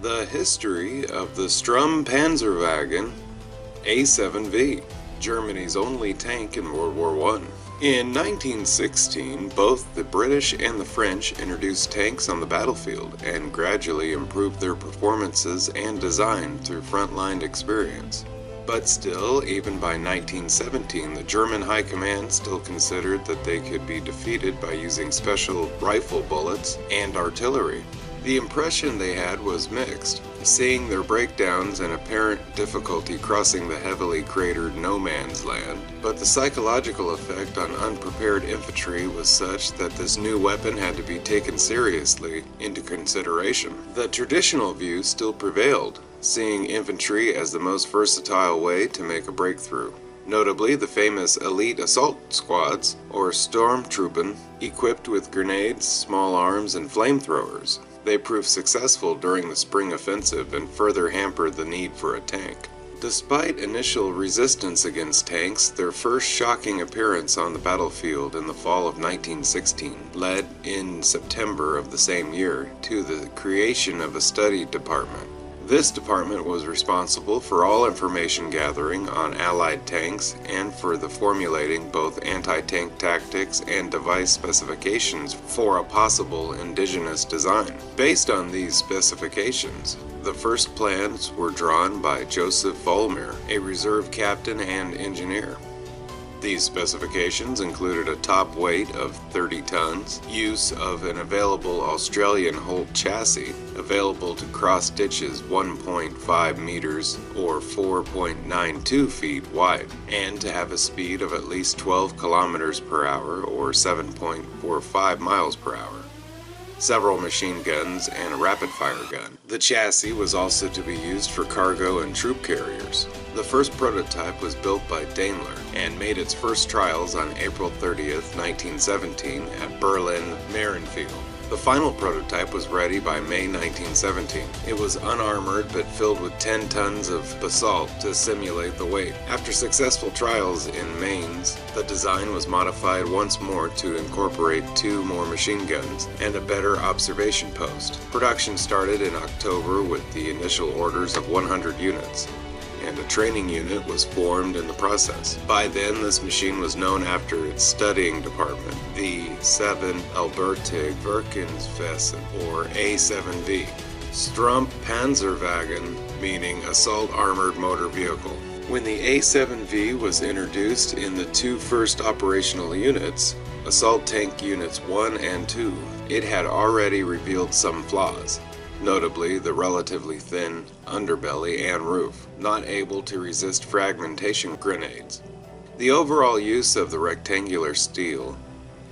The history of the Sturmpanzerwagen A7V, Germany's only tank in World War I. In 1916, both the British and the French introduced tanks on the battlefield and gradually improved their performances and design through frontline experience. But still, even by 1917, the German High Command still considered that they could be defeated by using special rifle bullets and artillery. The impression they had was mixed, seeing their breakdowns and apparent difficulty crossing the heavily cratered no man's land, but the psychological effect on unprepared infantry was such that this new weapon had to be taken seriously into consideration. The traditional view still prevailed, seeing infantry as the most versatile way to make a breakthrough. Notably, the famous elite assault squads, or Sturmtruppen, equipped with grenades, small arms, and flamethrowers. They proved successful during the spring offensive and further hampered the need for a tank. Despite initial resistance against tanks, their first shocking appearance on the battlefield in the fall of 1916 led, in September of the same year, to the creation of a study department. This department was responsible for all information gathering on Allied tanks and for the formulating both anti-tank tactics and device specifications for a possible indigenous design. Based on these specifications, the first plans were drawn by Joseph Vollmer, a reserve captain and engineer. These specifications included a top weight of 30 tons, use of an available Australian Holt chassis, available to cross ditches 1.5 meters or 4.92 feet wide, and to have a speed of at least 12 kilometers per hour or 7.45 miles per hour. Several machine guns, and a rapid-fire gun. The chassis was also to be used for cargo and troop carriers. The first prototype was built by Daimler and made its first trials on April 30th, 1917 at Berlin-Marienfeld. The final prototype was ready by May 1917. It was unarmored but filled with 10 tons of basalt to simulate the weight. After successful trials in Mainz, the design was modified once more to incorporate 2 more machine guns and a better observation post. Production started in October with the initial orders of 100 units. And a training unit was formed in the process. By then, this machine was known after its studying department, the 7 Albertig Verkensvesten, or A7V. Sturmpanzerwagen, meaning assault armored motor vehicle. When the A7V was introduced in the 2 first operational units, Assault Tank Units 1 and 2, it had already revealed some flaws. Notably the relatively thin underbelly and roof, not able to resist fragmentation grenades. The overall use of the rectangular steel,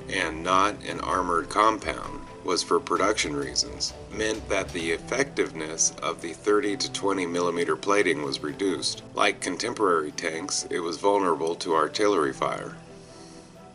and not an armored compound, was for production reasons, meant that the effectiveness of the 30 to 20 millimeter plating was reduced. Like contemporary tanks, it was vulnerable to artillery fire.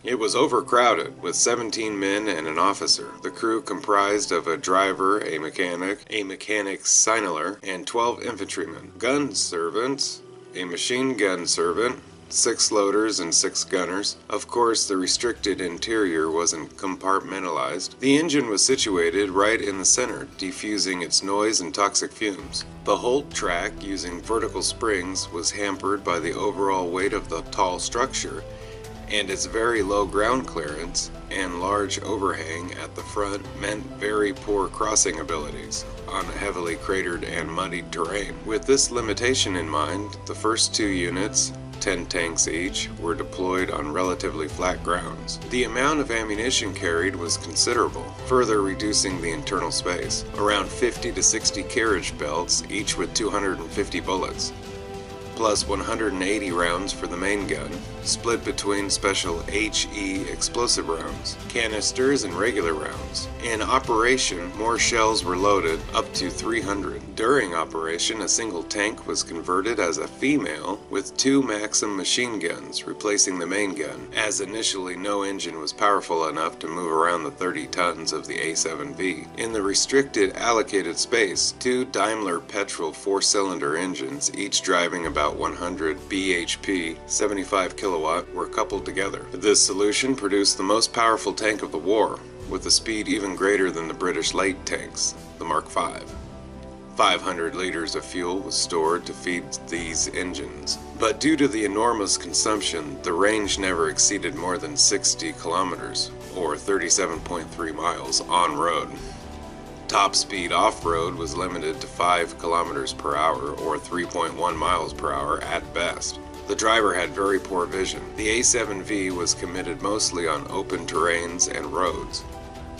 It was overcrowded, with 17 men and an officer. The crew comprised of a driver, a mechanic signaler, and 12 infantrymen, gun servants, a machine gun servant, 6 loaders and 6 gunners. Of course, the restricted interior wasn't compartmentalized. The engine was situated right in the center, diffusing its noise and toxic fumes. The Holt track, using vertical springs, was hampered by the overall weight of the tall structure, and its very low ground clearance and large overhang at the front meant very poor crossing abilities on heavily cratered and muddied terrain. With this limitation in mind, the first 2 units, 10 tanks each, were deployed on relatively flat grounds. The amount of ammunition carried was considerable, further reducing the internal space. Around 50 to 60 carriage belts, each with 250 bullets. Plus 180 rounds for the main gun, split between special HE explosive rounds, canisters, and regular rounds. In operation, more shells were loaded, up to 300. During operation, a single tank was converted as a female with 2 Maxim machine guns, replacing the main gun, as initially no engine was powerful enough to move around the 30 tons of the A7V. In the restricted allocated space, 2 Daimler petrol 4-cylinder engines, each driving about 100 bhp, 75 kilowatt, were coupled together. This solution produced the most powerful tank of the war, with a speed even greater than the British light tanks, the Mark V. 500 liters of fuel was stored to feed these engines. But due to the enormous consumption, the range never exceeded more than 60 kilometers, or 37.3 miles on road. Top speed off-road was limited to 5 kilometers per hour, or 3.1 miles per hour at best. The driver had very poor vision. The A7V was committed mostly on open terrains and roads,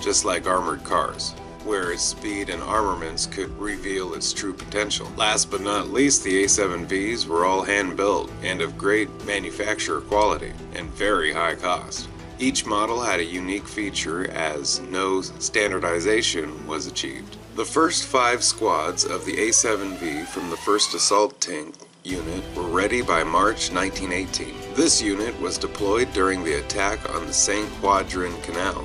just like armored cars, where its speed and armaments could reveal its true potential. Last but not least, the A7Vs were all hand-built and of great manufacturer quality and very high cost. Each model had a unique feature as no standardization was achieved. The first 5 squads of the A7V from the 1st Assault Tank Unit were ready by March 1918. This unit was deployed during the attack on the St. Quadrin Canal,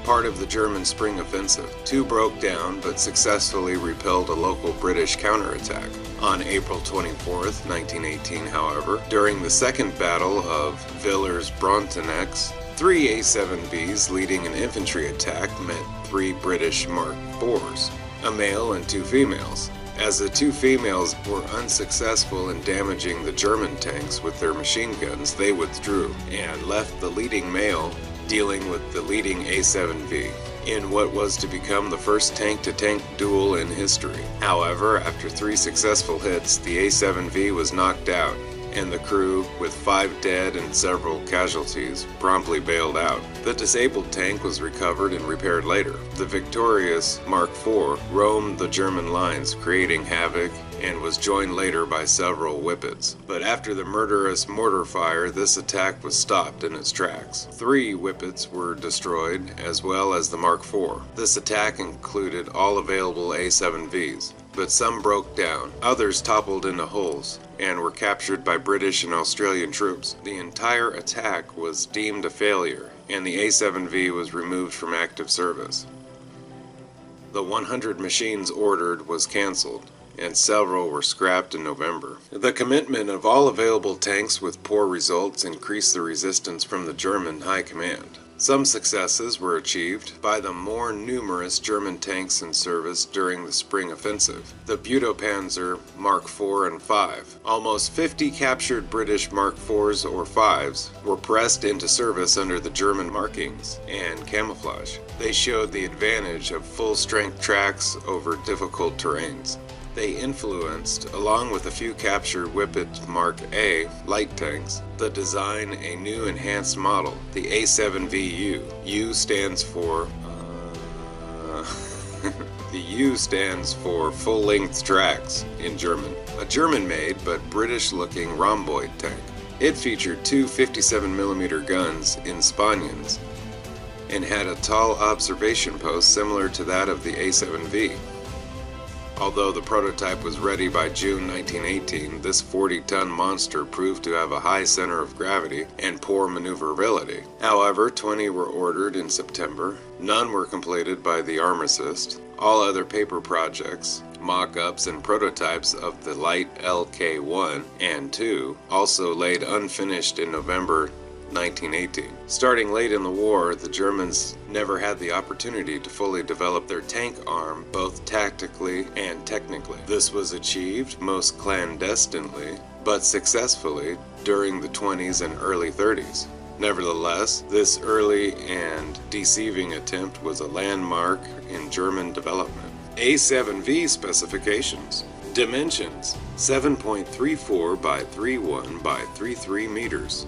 part of the German Spring Offensive. 2 broke down but successfully repelled a local British counterattack. On April 24, 1918, however, during the Second Battle of Villers-bretonneux, 3 A7Vs leading an infantry attack met 3 British Mark IVs, a male and 2 females. As the 2 females were unsuccessful in damaging the German tanks with their machine guns, they withdrew and left the leading male dealing with the leading A7V in what was to become the first tank-to-tank duel in history. However, after 3 successful hits, the A7V was knocked out, and the crew, with 5 dead and several casualties, promptly bailed out. The disabled tank was recovered and repaired later. The victorious Mark IV roamed the German lines, creating havoc, and was joined later by several Whippets. But after the murderous mortar fire, this attack was stopped in its tracks. 3 Whippets were destroyed, as well as the Mark IV. This attack included all available A7Vs, but some broke down. Others toppled into holes and were captured by British and Australian troops. The entire attack was deemed a failure, and the A7V was removed from active service. The 100 machines ordered was cancelled, and several were scrapped in November. The commitment of all available tanks with poor results increased the resistance from the German high command. Some successes were achieved by the more numerous German tanks in service during the Spring Offensive, the Butopanzer Mark IV and V. Almost 50 captured British Mark IVs or Vs were pressed into service under the German markings and camouflage. They showed the advantage of full-strength tracks over difficult terrains. They influenced, along with a few captured Whippet Mark A light tanks, the design a new enhanced model, the A7VU. U stands for the U stands for full-length tracks in German. A German-made but British-looking rhomboid tank. It featured 2 57mm guns in spanions and had a tall observation post similar to that of the A7V. Although the prototype was ready by June 1918, this 40-ton monster proved to have a high center of gravity and poor maneuverability. However, 20 were ordered in September. None were completed by the armistice. All other paper projects, mock-ups, and prototypes of the light LK-1 and 2 also laid unfinished in November 1918. Starting late in the war, the Germans never had the opportunity to fully develop their tank arm, both tactically and technically. This was achieved most clandestinely, but successfully during the 20s and early 30s. Nevertheless, this early and deceiving attempt was a landmark in German development. A7V specifications. Dimensions: 7.34 by 31 by 33 meters.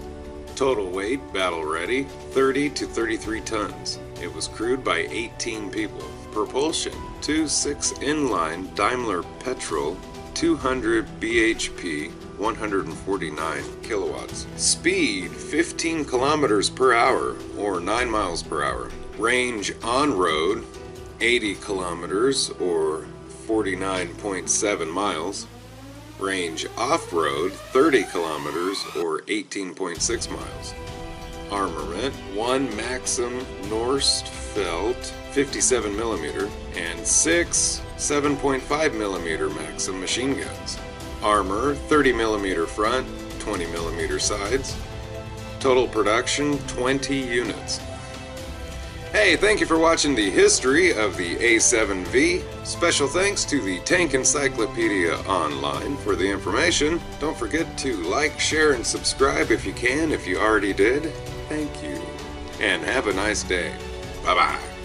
Total weight, battle ready, 30 to 33 tons. It was crewed by 18 people. Propulsion: 2.6 inline Daimler petrol, 200 bhp, 149 kilowatts. Speed: 15 kilometers per hour, or 9 miles per hour. Range on road: 80 kilometers, or 49.7 miles. Range off-road: 30 kilometers or 18.6 miles. Armament: 1 Maxim Norstfeld 57mm and 6 7.5mm Maxim machine guns. Armor: 30mm front, 20mm sides. Total production: 20 units. Hey, thank you for watching the history of the A7V. Special thanks to the Tank Encyclopedia Online for the information. Don't forget to like, share, and subscribe if you can, if you already did. Thank you. And have a nice day. Bye-bye.